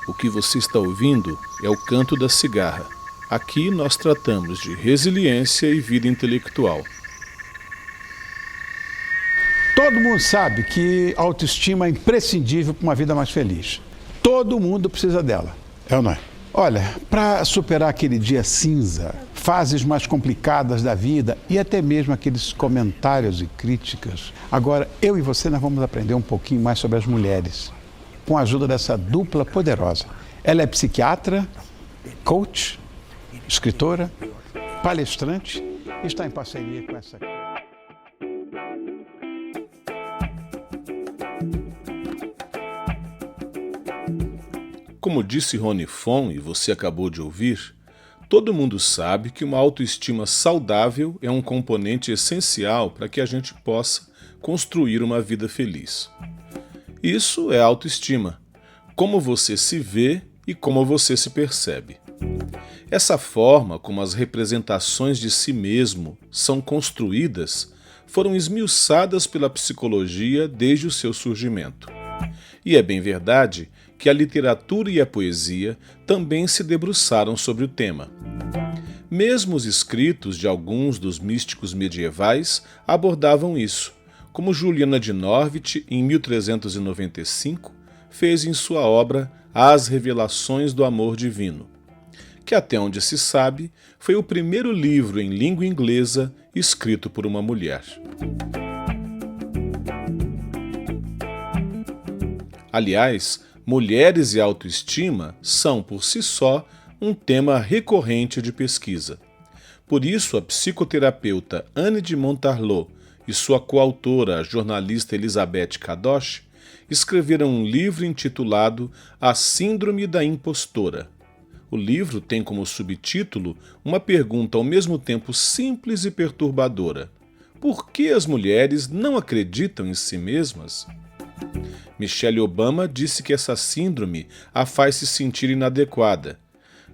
O que você está ouvindo é o Canto da Cigarra. Aqui nós tratamos de resiliência e vida intelectual. Todo mundo sabe que a autoestima é imprescindível para uma vida mais feliz. Todo mundo precisa dela, é ou não é? Olha, para superar aquele dia cinza, fases mais complicadas da vida e até mesmo aqueles comentários e críticas, agora eu e você nós vamos aprender um pouquinho mais sobre as mulheres, com a ajuda dessa dupla poderosa. Ela é psiquiatra, coach, escritora, palestrante e está em parceria com essa... Como disse Rony Fon, e você acabou de ouvir, todo mundo sabe que uma autoestima saudável é um componente essencial para que a gente possa construir uma vida feliz. Isso é autoestima, como você se vê e como você se percebe. Essa forma como as representações de si mesmo são construídas foram esmiuçadas pela psicologia desde o seu surgimento. E é bem verdade que a literatura e a poesia também se debruçaram sobre o tema. Mesmo os escritos de alguns dos místicos medievais abordavam isso, como Juliana de Norwich, em 1395, fez em sua obra As Revelações do Amor Divino, que até onde se sabe foi o primeiro livro em língua inglesa escrito por uma mulher. Aliás, mulheres e autoestima são, por si só, um tema recorrente de pesquisa. Por isso, a psicoterapeuta Anne de Montarlot e sua coautora, a jornalista Elizabeth Kadosh, escreveram um livro intitulado A Síndrome da Impostora. O livro tem como subtítulo uma pergunta ao mesmo tempo simples e perturbadora: por que as mulheres não acreditam em si mesmas? Michelle Obama disse que essa síndrome a faz se sentir inadequada.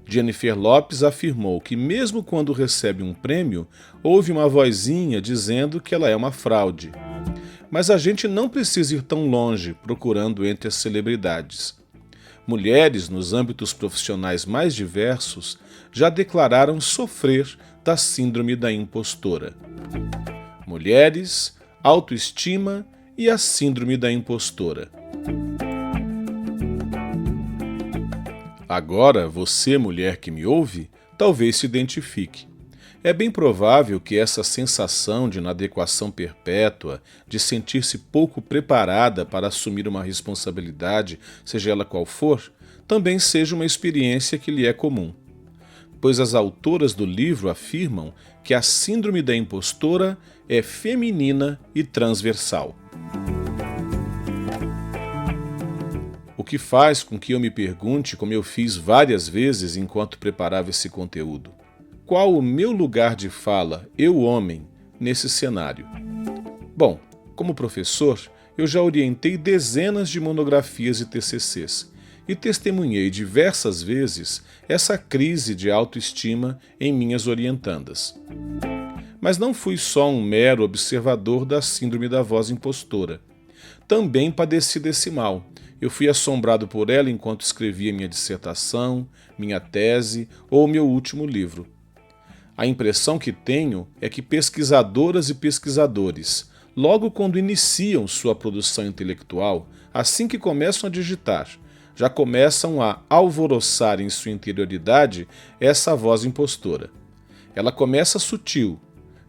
Jennifer Lopez afirmou que mesmo quando recebe um prêmio, ouve uma vozinha dizendo que ela é uma fraude. Mas a gente não precisa ir tão longe procurando entre as celebridades. Mulheres, nos âmbitos profissionais mais diversos, já declararam sofrer da síndrome da impostora. Mulheres, autoestima e a síndrome da impostora. Agora, você, mulher que me ouve, talvez se identifique. É bem provável que essa sensação de inadequação perpétua, de sentir-se pouco preparada para assumir uma responsabilidade, seja ela qual for, também seja uma experiência que lhe é comum. Pois as autoras do livro afirmam que a síndrome da impostora é feminina e transversal. O que faz com que eu me pergunte, como eu fiz várias vezes enquanto preparava esse conteúdo: qual o meu lugar de fala, eu homem, nesse cenário? Bom, como professor, eu já orientei dezenas de monografias e TCCs e testemunhei diversas vezes essa crise de autoestima em minhas orientandas. Mas não fui só um mero observador da síndrome da voz impostora. Também padeci desse mal. Eu fui assombrado por ela enquanto escrevia minha dissertação, minha tese ou meu último livro. A impressão que tenho é que pesquisadoras e pesquisadores, logo quando iniciam sua produção intelectual, assim que começam a digitar, já começam a alvoroçar em sua interioridade essa voz impostora. Ela começa sutil,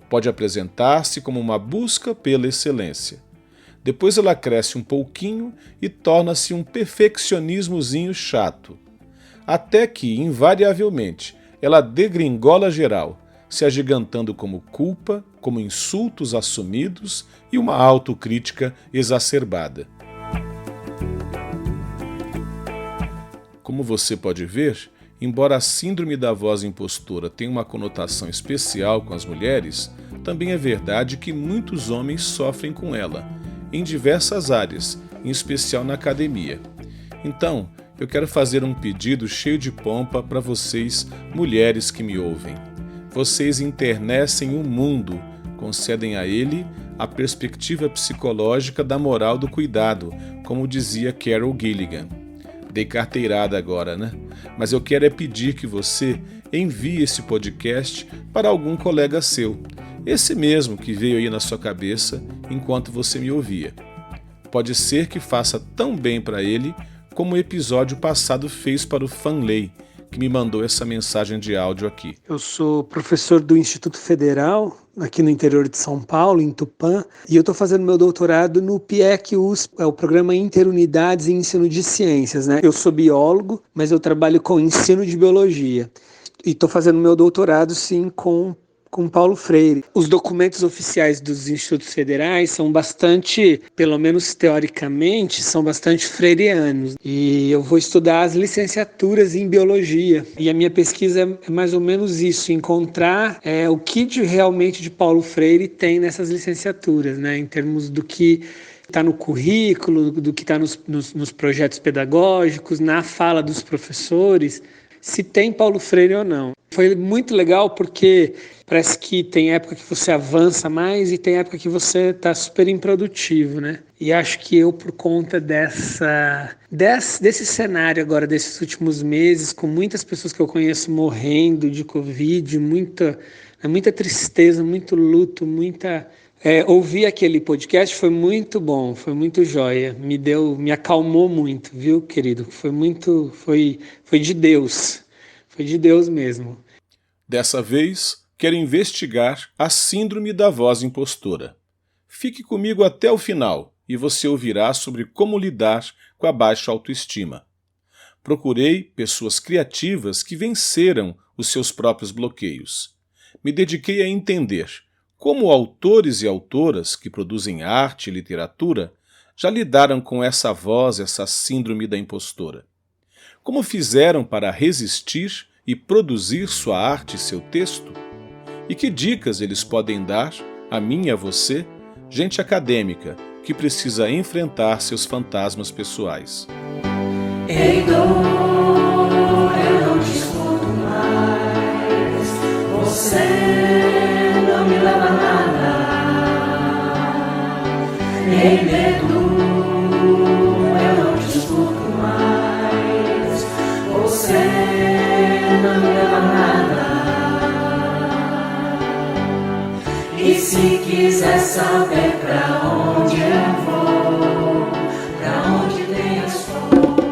pode apresentar-se como uma busca pela excelência. Depois ela cresce um pouquinho e torna-se um perfeccionismozinho chato. Até que, invariavelmente, ela degringola geral, se agigantando como culpa, como insultos assumidos e uma autocrítica exacerbada. Como você pode ver, embora a síndrome da voz impostora tenha uma conotação especial com as mulheres, também é verdade que muitos homens sofrem com ela, em diversas áreas, em especial na academia. Então, eu quero fazer um pedido cheio de pompa para vocês, mulheres que me ouvem. Vocês enternecem o mundo, concedem a ele a perspectiva psicológica da moral do cuidado, como dizia Carol Gilligan. Dei carteirada agora, né? Mas eu quero é pedir que você envie esse podcast para algum colega seu. Esse mesmo que veio aí na sua cabeça enquanto você me ouvia. Pode ser que faça tão bem para ele como o episódio passado fez para o Fanley, que me mandou essa mensagem de áudio aqui. Eu sou professor do Instituto Federal, aqui no interior de São Paulo, em Tupã, e eu estou fazendo meu doutorado no PIEC-USP, é o Programa Interunidades em Ensino de Ciências, né? Eu sou biólogo, mas eu trabalho com ensino de biologia. E estou fazendo meu doutorado, sim, com Paulo Freire. Os documentos oficiais dos institutos federais são bastante, pelo menos teoricamente, são bastante freirianos. E eu vou estudar as licenciaturas em biologia. E a minha pesquisa é mais ou menos isso, encontrar o que realmente de Paulo Freire tem nessas licenciaturas, né, em termos do que está no currículo, do que está nos projetos pedagógicos, na fala dos professores, se tem Paulo Freire ou não. Foi muito legal porque parece que tem época que você avança mais e tem época que você está super improdutivo, né? E acho que eu, por conta desse cenário agora, desses últimos meses, com muitas pessoas que eu conheço morrendo de Covid, muita tristeza, muito luto, ouvir aquele podcast foi muito bom, foi muito joia, me acalmou muito, viu, querido? Foi de Deus. Foi de Deus mesmo. Dessa vez, quero investigar a síndrome da voz impostora. Fique comigo até o final e você ouvirá sobre como lidar com a baixa autoestima. Procurei pessoas criativas que venceram os seus próprios bloqueios. Me dediquei a entender como autores e autoras que produzem arte e literatura já lidaram com essa voz, essa síndrome da impostora. Como fizeram para resistir e produzir sua arte e seu texto? E que dicas eles podem dar a mim e a você, gente acadêmica que precisa enfrentar seus fantasmas pessoais? Ei, dor, eu não te escuto mais. Você não me leva a nada. Ei, medo, eu não te escuto mais. Você não me leva a nada. E se quiser saber pra onde eu vou, pra onde tem as flores.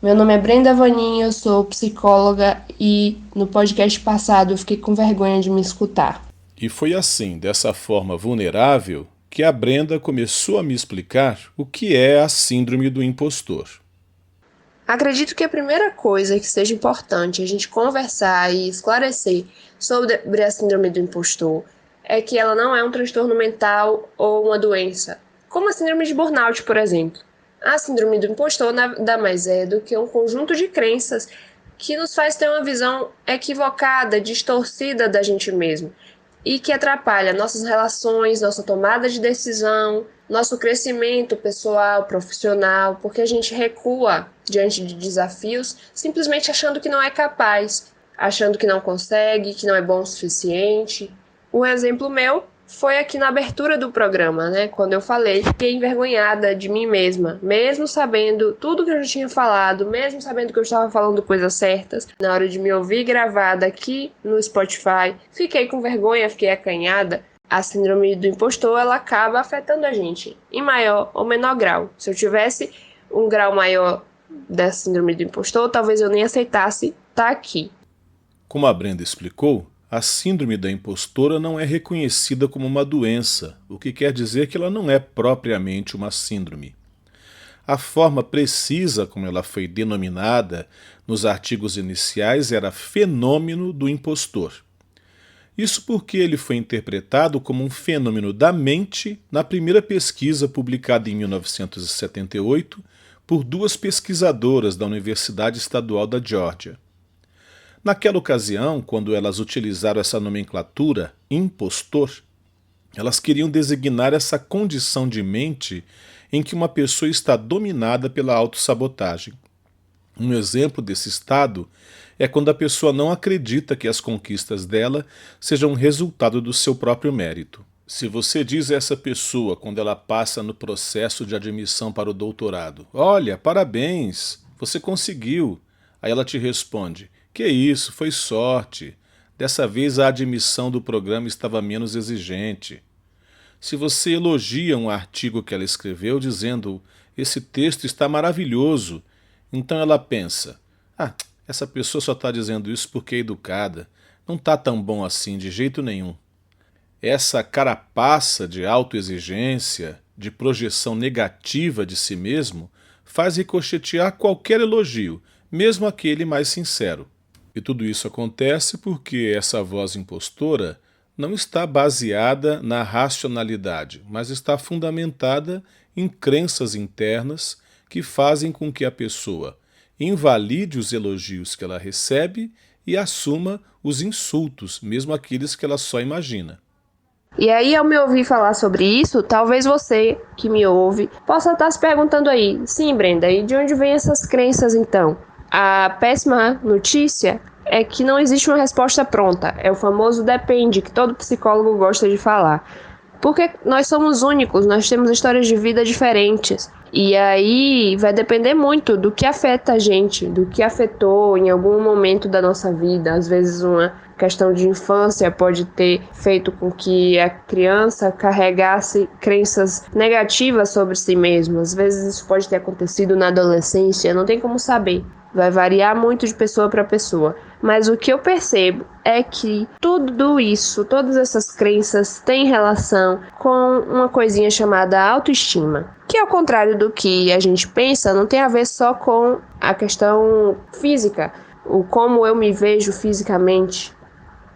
Meu nome é Brenda Vanin, eu sou psicóloga e no podcast passado eu fiquei com vergonha de me escutar. E foi assim, dessa forma vulnerável, que a Brenda começou a me explicar o que é a síndrome do impostor. Acredito que a primeira coisa que seja importante a gente conversar e esclarecer sobre a síndrome do impostor é que ela não é um transtorno mental ou uma doença, como a síndrome de burnout, por exemplo. A síndrome do impostor nada mais é do que um conjunto de crenças que nos faz ter uma visão equivocada, distorcida da gente mesmo e que atrapalha nossas relações, nossa tomada de decisão, nosso crescimento pessoal, profissional, porque a gente recua diante de desafios simplesmente achando que não é capaz, achando que não consegue, que não é bom o suficiente. Um exemplo meu foi aqui na abertura do programa, né? Quando eu falei que fiquei envergonhada de mim mesma, mesmo sabendo tudo que eu já tinha falado, mesmo sabendo que eu estava falando coisas certas, na hora de me ouvir gravada aqui no Spotify, fiquei com vergonha, fiquei acanhada. A síndrome do impostor, ela acaba afetando a gente, em maior ou menor grau. Se eu tivesse um grau maior da síndrome do impostor, talvez eu nem aceitasse estar aqui. Como a Brenda explicou, a síndrome da impostora não é reconhecida como uma doença, o que quer dizer que ela não é propriamente uma síndrome. A forma precisa como ela foi denominada nos artigos iniciais era fenômeno do impostor. Isso porque ele foi interpretado como um fenômeno da mente na primeira pesquisa publicada em 1978 por duas pesquisadoras da Universidade Estadual da Geórgia. Naquela ocasião, quando elas utilizaram essa nomenclatura, impostor, elas queriam designar essa condição de mente em que uma pessoa está dominada pela autossabotagem. Um exemplo desse estado é quando a pessoa não acredita que as conquistas dela sejam resultado do seu próprio mérito. Se você diz a essa pessoa quando ela passa no processo de admissão para o doutorado: olha, parabéns, você conseguiu. Aí ela te responde: que isso, foi sorte. Dessa vez a admissão do programa estava menos exigente. Se você elogia um artigo que ela escreveu dizendo: esse texto está maravilhoso, então ela pensa: ah, essa pessoa só está dizendo isso porque é educada, não está tão bom assim de jeito nenhum. Essa carapaça de autoexigência, de projeção negativa de si mesmo, faz ricochetear qualquer elogio, mesmo aquele mais sincero. E tudo isso acontece porque essa voz impostora não está baseada na racionalidade, mas está fundamentada em crenças internas que fazem com que a pessoa invalide os elogios que ela recebe e assuma os insultos, mesmo aqueles que ela só imagina. E aí, ao me ouvir falar sobre isso, talvez você, que me ouve, possa estar se perguntando aí: sim, Brenda, e de onde vêm essas crenças então? A péssima notícia é que não existe uma resposta pronta. É o famoso depende, que todo psicólogo gosta de falar. Porque nós somos únicos, nós temos histórias de vida diferentes. E aí vai depender muito do que afeta a gente, do que afetou em algum momento da nossa vida. Às vezes uma questão de infância pode ter feito com que a criança carregasse crenças negativas sobre si mesma. Às vezes isso pode ter acontecido na adolescência, não tem como saber. Vai variar muito de pessoa para pessoa. Mas o que eu percebo é que tudo isso, todas essas crenças têm relação com uma coisinha chamada autoestima. Que ao contrário do que a gente pensa, não tem a ver só com a questão física, o como eu me vejo fisicamente.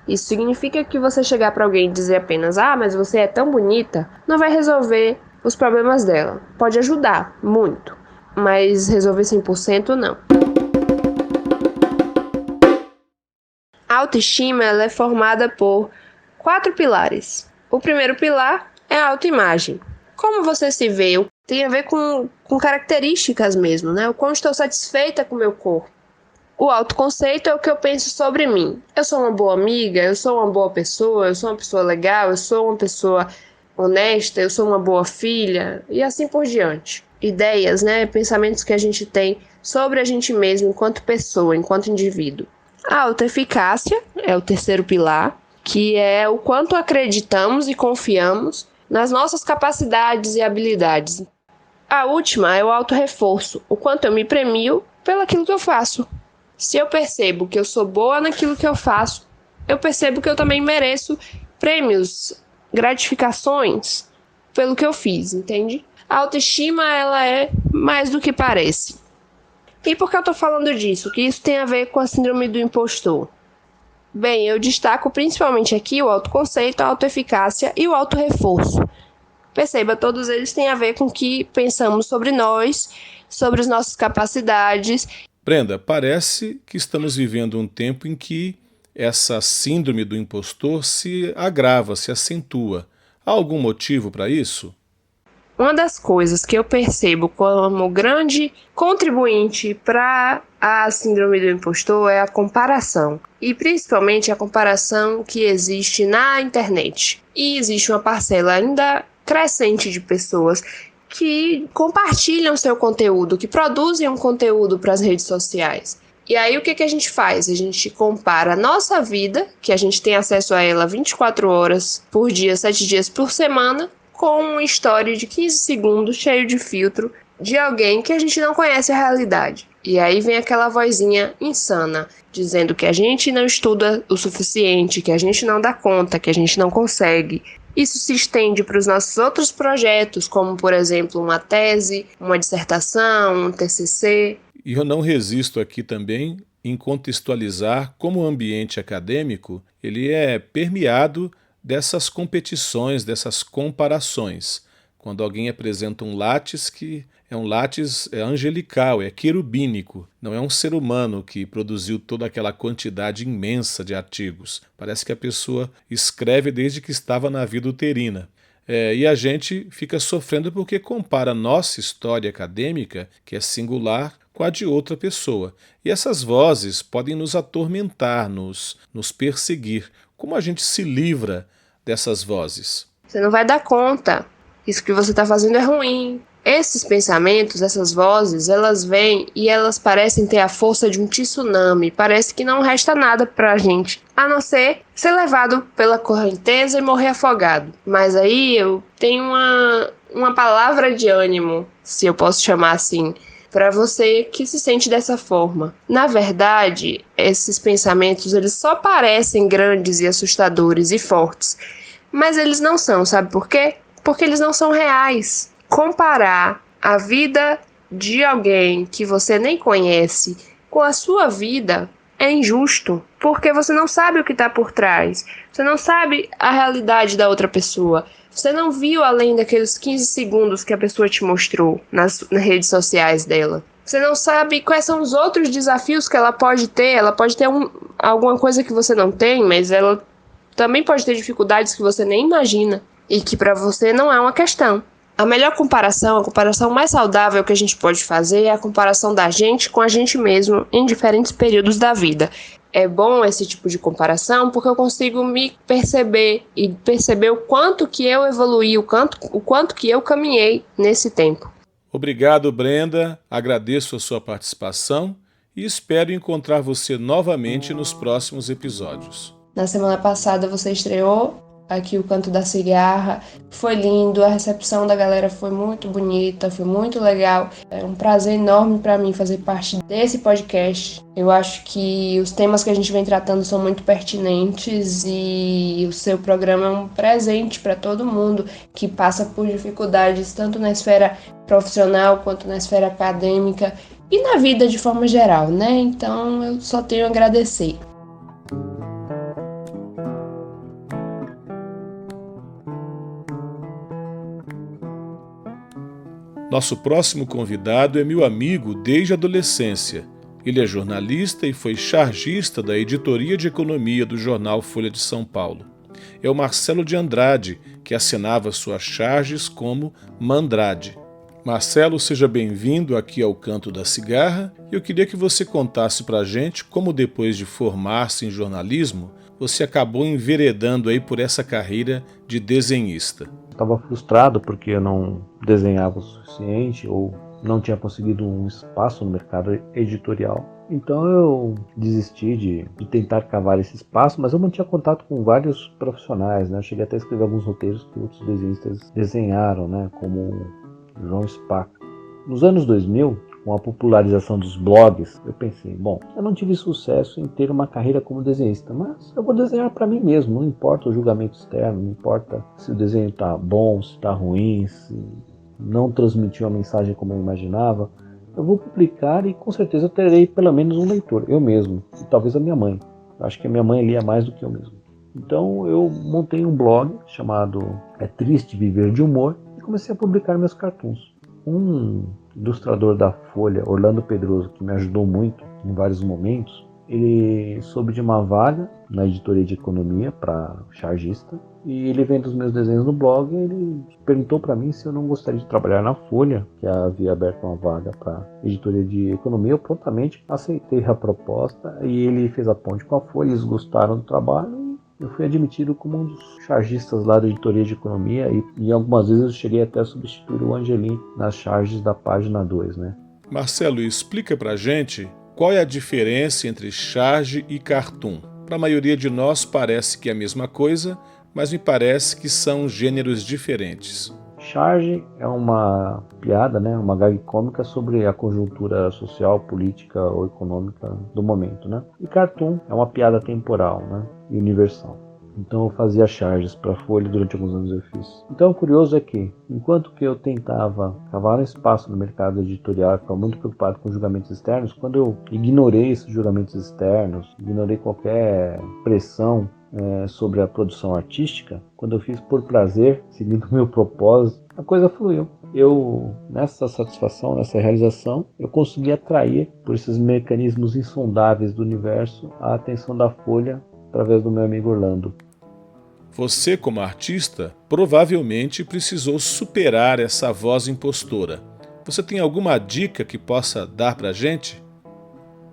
Isso significa que você chegar para alguém e dizer apenas: ah, mas você é tão bonita, não vai resolver os problemas dela. Pode ajudar, muito, mas resolver 100% não. A autoestima ela é formada por 4 pilares. O primeiro pilar é a autoimagem. Como você se vê tem a ver com características mesmo, né? O quão estou satisfeita com o meu corpo. O autoconceito é o que eu penso sobre mim. Eu sou uma boa amiga, eu sou uma boa pessoa, eu sou uma pessoa legal, eu sou uma pessoa honesta, eu sou uma boa filha e assim por diante. Ideias, né? Pensamentos que a gente tem sobre a gente mesmo enquanto pessoa, enquanto indivíduo. A autoeficácia é o terceiro pilar, que é o quanto acreditamos e confiamos nas nossas capacidades e habilidades. A última é o autorreforço, o quanto eu me premio pelaquilo que eu faço. Se eu percebo que eu sou boa naquilo que eu faço, eu percebo que eu também mereço prêmios, gratificações pelo que eu fiz, entende? A autoestima ela é mais do que parece. E por que eu estou falando disso? Que isso tem a ver com a síndrome do impostor. Bem, eu destaco principalmente aqui o autoconceito, a autoeficácia e o autorreforço. Perceba, todos eles têm a ver com o que pensamos sobre nós, sobre as nossas capacidades. Brenda, parece que estamos vivendo um tempo em que essa síndrome do impostor se agrava, se acentua. Há algum motivo para isso? Uma das coisas que eu percebo como grande contribuinte para a síndrome do impostor é a comparação. E principalmente a comparação que existe na internet. E existe uma parcela ainda crescente de pessoas que compartilham seu conteúdo, que produzem um conteúdo para as redes sociais. E aí o que a gente faz? A gente compara a nossa vida, que a gente tem acesso a ela 24 horas por dia, 7 dias por semana, com uma história de 15 segundos cheio de filtro de alguém que a gente não conhece a realidade. E aí vem aquela vozinha insana, dizendo que a gente não estuda o suficiente, que a gente não dá conta, que a gente não consegue. Isso se estende para os nossos outros projetos, como, por exemplo, uma tese, uma dissertação, um TCC. E eu não resisto aqui também em contextualizar como o ambiente acadêmico ele é permeado dessas competições, dessas comparações. Quando alguém apresenta um látis que é um látis angelical, é querubínico, não é um ser humano que produziu toda aquela quantidade imensa de artigos. Parece que a pessoa escreve desde que estava na vida uterina. E a gente fica sofrendo porque compara nossa história acadêmica, que é singular, com a de outra pessoa. E essas vozes podem nos atormentar, nos perseguir. Como a gente se livra dessas vozes? Você não vai dar conta. Isso que você está fazendo é ruim. Esses pensamentos, essas vozes, elas vêm e elas parecem ter a força de um tsunami. Parece que não resta nada pra gente, a não ser levado pela correnteza e morrer afogado. Mas aí eu tenho uma palavra de ânimo, se eu posso chamar assim, para você que se sente dessa forma. Na verdade, esses pensamentos, eles só parecem grandes e assustadores e fortes. Mas eles não são, sabe por quê? Porque eles não são reais. Comparar a vida de alguém que você nem conhece com a sua vida é injusto, porque você não sabe o que está por trás, você não sabe a realidade da outra pessoa, você não viu além daqueles 15 segundos que a pessoa te mostrou nas redes sociais dela. Você não sabe quais são os outros desafios que ela pode ter alguma coisa que você não tem, mas ela também pode ter dificuldades que você nem imagina e que para você não é uma questão. A melhor comparação, a comparação mais saudável que a gente pode fazer é a comparação da gente com a gente mesmo em diferentes períodos da vida. É bom esse tipo de comparação porque eu consigo me perceber e perceber o quanto que eu evoluí, o quanto que eu caminhei nesse tempo. Obrigado, Brenda. Agradeço a sua participação e espero encontrar você novamente nos próximos episódios. Na semana passada você estreou aqui o Canto da Cigarra, foi lindo, a recepção da galera foi muito bonita, foi muito legal. É um prazer enorme para mim fazer parte desse podcast. Eu acho que os temas que a gente vem tratando são muito pertinentes e o seu programa é um presente para todo mundo que passa por dificuldades tanto na esfera profissional quanto na esfera acadêmica e na vida de forma geral, né? Então eu só tenho a agradecer. Nosso próximo convidado é meu amigo desde a adolescência. Ele é jornalista e foi chargista da editoria de economia do jornal Folha de São Paulo. É o Marcelo de Andrade, que assinava suas charges como Mandrade. Marcelo, seja bem-vindo aqui ao Canto da Cigarra e eu queria que você contasse pra gente como depois de formar-se em jornalismo, você acabou enveredando aí por essa carreira de desenhista. Estava frustrado porque eu não desenhava o suficiente ou não tinha conseguido um espaço no mercado editorial. Então eu desisti de tentar cavar esse espaço, mas eu mantinha contato com vários profissionais, né? Eu cheguei até a escrever alguns roteiros que outros desenhistas desenharam, né? Como João Spaca. Nos anos 2000, com a popularização dos blogs, eu pensei, bom, eu não tive sucesso em ter uma carreira como desenhista, mas eu vou desenhar para mim mesmo, não importa o julgamento externo, não importa se o desenho está bom, se está ruim, se não transmitiu a mensagem como eu imaginava, eu vou publicar e com certeza eu terei pelo menos um leitor, eu mesmo, e talvez a minha mãe. Eu acho que a minha mãe lia mais do que eu mesmo. Então eu montei um blog chamado É Triste Viver de Humor e comecei a publicar meus cartoons. Um ilustrador da Folha, Orlando Pedroso, que me ajudou muito em vários momentos, ele soube de uma vaga na editoria de economia para chargista e ele vendo os meus desenhos no blog, ele perguntou para mim se eu não gostaria de trabalhar na Folha, que havia aberto uma vaga para editoria de economia. Eu prontamente aceitei a proposta e ele fez a ponte com a Folha, eles gostaram do trabalho. Eu fui admitido como um dos chargistas lá da editoria de economia e algumas vezes eu cheguei até a substituir o Angelim nas charges da página 2, né? Marcelo, explica pra gente qual é a diferença entre charge e cartoon. Para a maioria de nós parece que é a mesma coisa, mas me parece que são gêneros diferentes. Charge é uma piada, né? Uma gag cômica sobre a conjuntura social, política ou econômica do momento, né? E cartoon é uma piada temporal, né? E universal. Então eu fazia charges para a Folha, durante alguns anos eu fiz. Então o curioso é que, enquanto que eu tentava cavar um espaço no mercado editorial, ficava muito preocupado com julgamentos externos, quando eu ignorei esses julgamentos externos, ignorei qualquer pressão sobre a produção artística, quando eu fiz por prazer, seguindo o meu propósito, a coisa fluiu. Eu, nessa satisfação, nessa realização, eu consegui atrair, por esses mecanismos insondáveis do universo, a atenção da Folha através do meu amigo Orlando. Você, como artista, provavelmente precisou superar essa voz impostora. Você tem alguma dica que possa dar pra gente?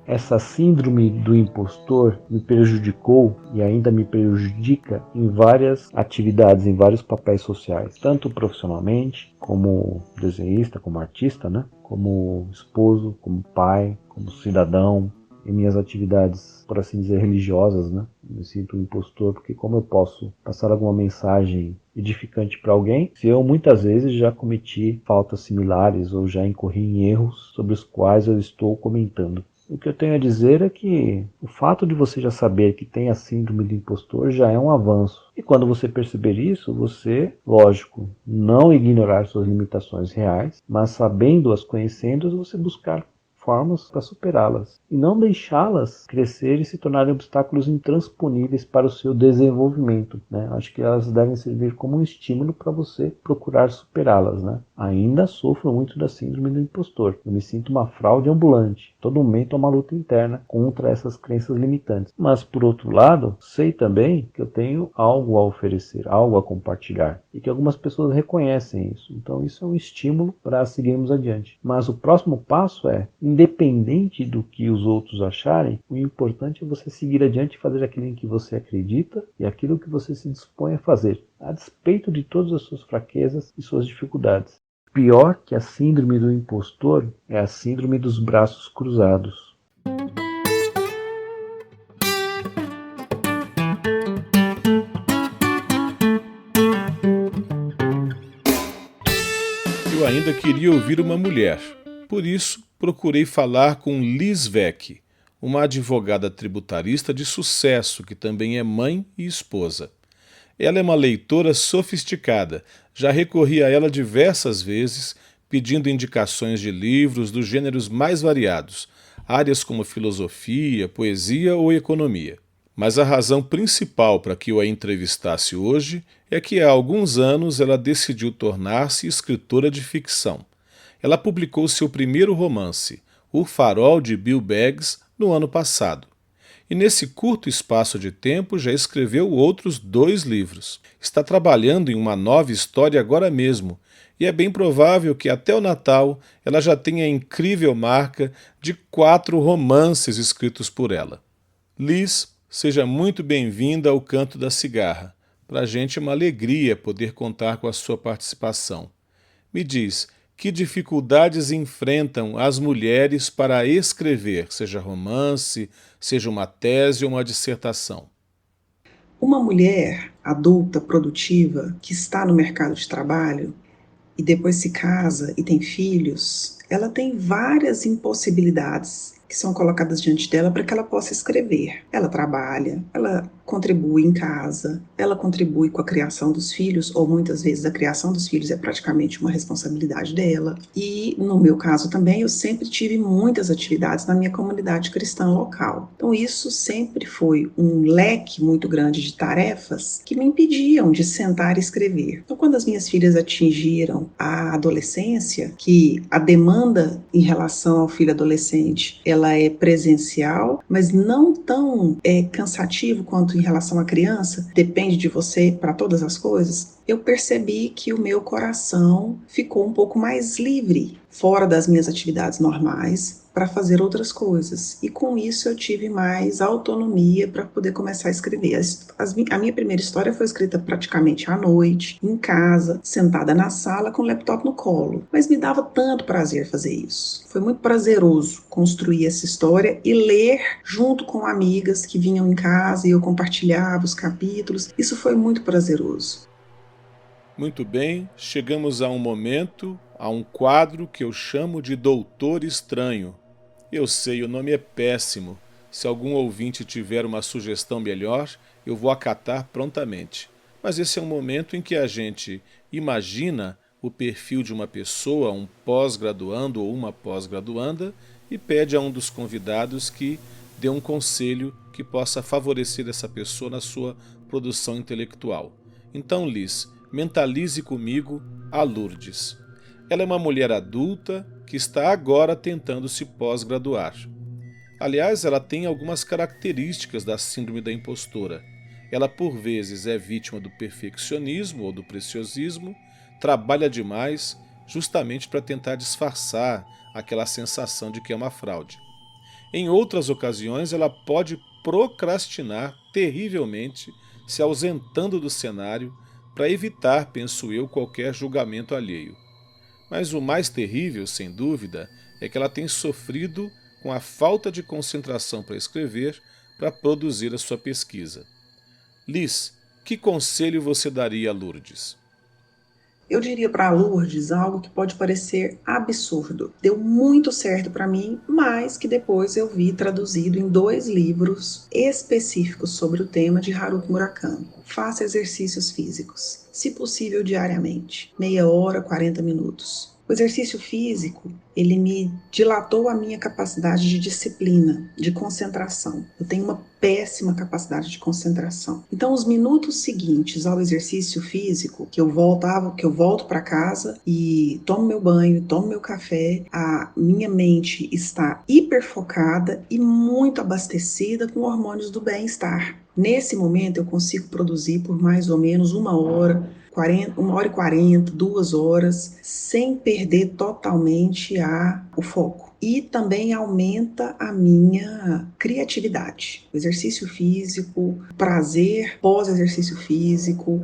essa síndrome do impostor me prejudicou e ainda me prejudica em várias atividades, em vários papéis sociais, tanto profissionalmente, como desenhista, como artista, né? Como esposo, como pai, como cidadão, em minhas atividades, por assim dizer, religiosas, né? Me sinto um impostor, porque como eu posso passar alguma mensagem edificante para alguém, se eu muitas vezes já cometi faltas similares ou já incorri em erros sobre os quais eu estou comentando. O que eu tenho a dizer é que o fato de você já saber que tem a síndrome do impostor já é um avanço. E quando você perceber isso, você, lógico, não ignorar suas limitações reais, mas sabendo-as, conhecendo-as, você buscar formas para superá-las e não deixá-las crescer e se tornarem obstáculos intransponíveis para o seu desenvolvimento, né? Acho que elas devem servir como um estímulo para você procurar superá-las, né? Ainda sofro muito da síndrome do impostor. Eu me sinto uma fraude ambulante. Todo momento é uma luta interna contra essas crenças limitantes. Mas, por outro lado, sei também que eu tenho algo a oferecer, algo a compartilhar e que algumas pessoas reconhecem isso. Então, isso é um estímulo para seguirmos adiante. Mas o próximo passo é, independente do que os outros acharem, o importante é você seguir adiante e fazer aquilo em que você acredita e aquilo que você se dispõe a fazer, a despeito de todas as suas fraquezas e suas dificuldades. Pior que a síndrome do impostor é a síndrome dos braços cruzados. Eu ainda queria ouvir uma mulher. Por isso, procurei falar com Liz Vecchi, uma advogada tributarista de sucesso que também é mãe e esposa. Ela é uma leitora sofisticada, já recorri a ela diversas vezes, pedindo indicações de livros dos gêneros mais variados, áreas como filosofia, poesia ou economia. Mas a razão principal para que eu a entrevistasse hoje é que há alguns anos ela decidiu tornar-se escritora de ficção. Ela publicou seu primeiro romance, O Farol de Bill Baggs, no ano passado. E nesse curto espaço de tempo já escreveu outros 2 livros. Está trabalhando em uma nova história agora mesmo, e é bem provável que até o Natal ela já tenha a incrível marca de 4 romances escritos por ela. Liz, seja muito bem-vinda ao Canto da Cigarra. Para a gente é uma alegria poder contar com a sua participação. Me diz, que dificuldades enfrentam as mulheres para escrever, seja romance, seja uma tese ou uma dissertação? Uma mulher adulta, produtiva, que está no mercado de trabalho e depois se casa e tem filhos, ela tem várias impossibilidades que são colocadas diante dela para que ela possa escrever. Ela trabalha, ela contribui em casa, ela contribui com a criação dos filhos, ou muitas vezes a criação dos filhos é praticamente uma responsabilidade dela. E no meu caso também, eu sempre tive muitas atividades na minha comunidade cristã local. Então isso sempre foi um leque muito grande de tarefas que me impediam de sentar e escrever. Então quando as minhas filhas atingiram a adolescência, que a demanda em relação ao filho adolescente, ela é presencial, mas não tão cansativo quanto em relação à criança, depende de você para todas as coisas, eu percebi que o meu coração ficou um pouco mais livre, fora das minhas atividades normais, para fazer outras coisas. E com isso eu tive mais autonomia para poder começar a escrever. A minha primeira história foi escrita praticamente à noite, em casa, sentada na sala com o laptop no colo. Mas me dava tanto prazer fazer isso. Foi muito prazeroso construir essa história e ler junto com amigas que vinham em casa e eu compartilhava os capítulos. Isso foi muito prazeroso. Muito bem, chegamos a um momento, a um quadro que eu chamo de Doutor Estranho. Eu sei, o nome é péssimo. Se algum ouvinte tiver uma sugestão melhor, eu vou acatar prontamente. Mas esse é um momento em que a gente imagina o perfil de uma pessoa, um pós-graduando ou uma pós-graduanda, e pede a um dos convidados que dê um conselho que possa favorecer essa pessoa na sua produção intelectual. Então, Liz, mentalize comigo a Lourdes. Ela é uma mulher adulta que está agora tentando se pós-graduar. Aliás, ela tem algumas características da síndrome da impostora. Ela, por vezes, é vítima do perfeccionismo ou do preciosismo, trabalha demais justamente para tentar disfarçar aquela sensação de que é uma fraude. Em outras ocasiões, ela pode procrastinar terrivelmente, se ausentando do cenário para evitar, penso eu, qualquer julgamento alheio. Mas o mais terrível, sem dúvida, é que ela tem sofrido com a falta de concentração para escrever, para produzir a sua pesquisa. Liz, que conselho você daria a Lourdes? Eu diria para a Lourdes algo que pode parecer absurdo. Deu muito certo para mim, mas que depois eu vi traduzido em 2 livros específicos sobre o tema de Haruki Murakami. Faça exercícios físicos, se possível diariamente, meia hora, 40 minutos. O exercício físico, ele me dilatou a minha capacidade de disciplina, de concentração. Eu tenho uma péssima capacidade de concentração. Então, os minutos seguintes ao exercício físico, que eu volto para casa e tomo meu banho, tomo meu café, a minha mente está hiperfocada e muito abastecida com hormônios do bem-estar. Nesse momento, eu consigo produzir por mais ou menos 1 hora, 1 hora e 40, 2 horas, sem perder totalmente o foco. E também aumenta a minha criatividade. O exercício físico, o prazer pós-exercício físico,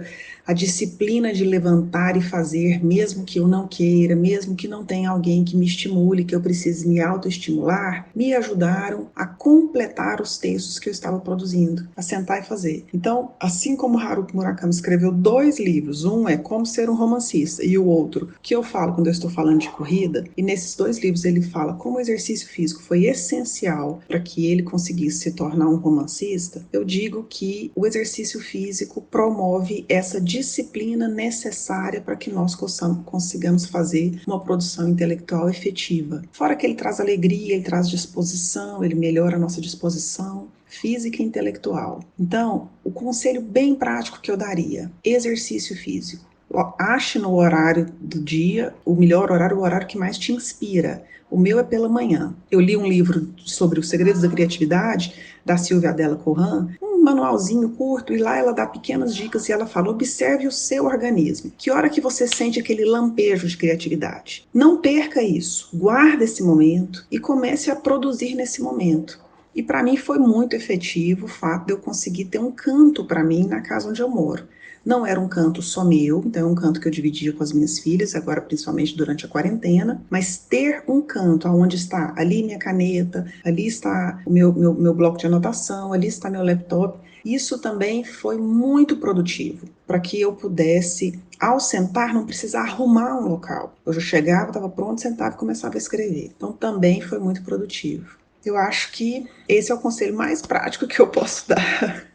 a disciplina de levantar e fazer, mesmo que eu não queira, mesmo que não tenha alguém que me estimule, que eu precise me autoestimular, me ajudaram a completar os textos que eu estava produzindo, a sentar e fazer. Então, assim como Haruki Murakami escreveu 2 livros, um é Como Ser um Romancista e o outro, que eu falo quando eu estou falando de corrida, e nesses 2 livros ele fala como o exercício físico foi essencial para que ele conseguisse se tornar um romancista, eu digo que o exercício físico promove essa disciplina necessária para que nós consigamos fazer uma produção intelectual efetiva. Fora que ele traz alegria, ele traz disposição, ele melhora a nossa disposição física e intelectual. Então, o conselho bem prático que eu daria, exercício físico. Ache no horário do dia, o melhor horário, o horário que mais te inspira. O meu é pela manhã. Eu li um livro sobre os segredos da criatividade, da Silvia Adela Corrêa, um manualzinho curto, e lá ela dá pequenas dicas e ela fala, observe o seu organismo. Que hora que você sente aquele lampejo de criatividade? Não perca isso. Guarda esse momento e comece a produzir nesse momento. E para mim foi muito efetivo o fato de eu conseguir ter um canto para mim na casa onde eu moro. Não era um canto só meu, então é um canto que eu dividia com as minhas filhas, agora principalmente durante a quarentena, mas ter um canto onde está ali minha caneta, ali está o meu bloco de anotação, ali está meu laptop, isso também foi muito produtivo, para que eu pudesse, ao sentar, não precisar arrumar um local. Eu já chegava, estava pronto, sentava e começava a escrever. Então também foi muito produtivo. Eu acho que esse é o conselho mais prático que eu posso dar.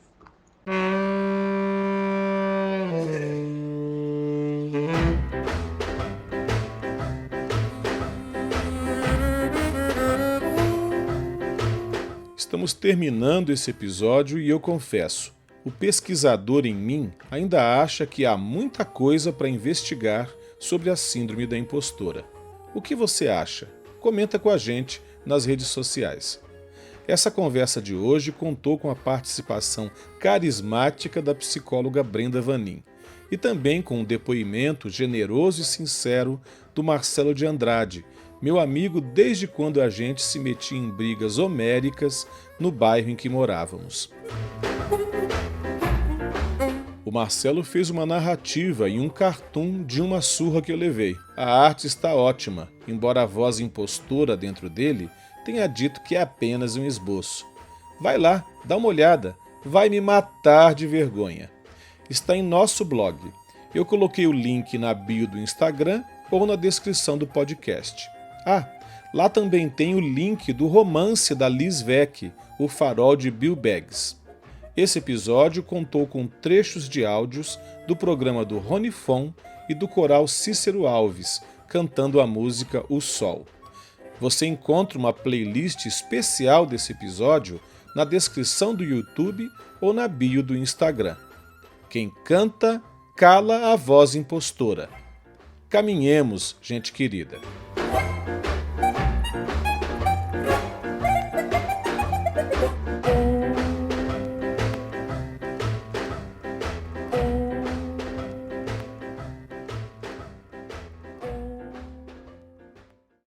Estamos terminando esse episódio e eu confesso, o pesquisador em mim ainda acha que há muita coisa para investigar sobre a síndrome da impostora. O que você acha? Comenta com a gente nas redes sociais. Essa conversa de hoje contou com a participação carismática da psicóloga Brenda Vanin e também com um depoimento generoso e sincero do Marcelo de Andrade, meu amigo desde quando a gente se metia em brigas homéricas no bairro em que morávamos. O Marcelo fez uma narrativa e um cartoon de uma surra que eu levei. A arte está ótima, embora a voz impostora dentro dele tenha dito que é apenas um esboço. Vai lá, dá uma olhada, vai me matar de vergonha. Está em nosso blog. Eu coloquei o link na bio do Instagram ou na descrição do podcast. Lá também tem o link do romance da Liz Vec, O Farol de Bill Baggs. Esse episódio contou com trechos de áudios do programa do Rony Fon e do coral Cícero Alves, cantando a música O Sol. Você encontra uma playlist especial desse episódio na descrição do YouTube ou na bio do Instagram. Quem canta, cala a voz impostora. Caminhemos, gente querida.